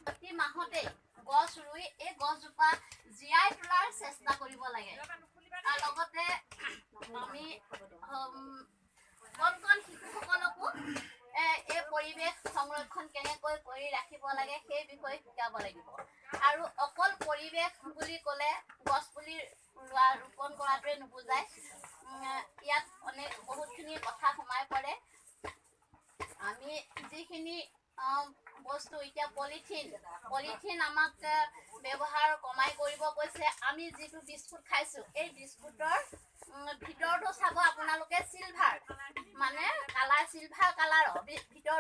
প্ৰতি মাহতে গছ ৰুই এই গছজোপা জীয়াই তোলাৰ চেষ্টা কৰিব লাগে। আৰু লগতে আমি কণ কণ শিশুসকলকো এই পৰিৱেশ সংৰক্ষণ কেনেকৈ কৰি ৰাখিব লাগে সেই বিষয়ে শিকাব লাগিব। আৰু অকল পৰিৱেশ বুলি ক'লে গছ পুলি ৰোপণ কৰাটোৱে নুবুজায়। ইয়াত বহুতখিনি কথা সোমাই পৰে। আমি যিখিনি বস্তু এতিয়া পলিথিন আমাক ব্যৱহাৰ কমাই কৰিব কৈছে। আমি যিটো বিস্কুট খাইছো এই বিস্কুটৰ ভিতৰতো চাব আপোনালোকে চিলভাৰ মানে কালাৰ, চিলভাৰ কালাৰৰ ভিতৰত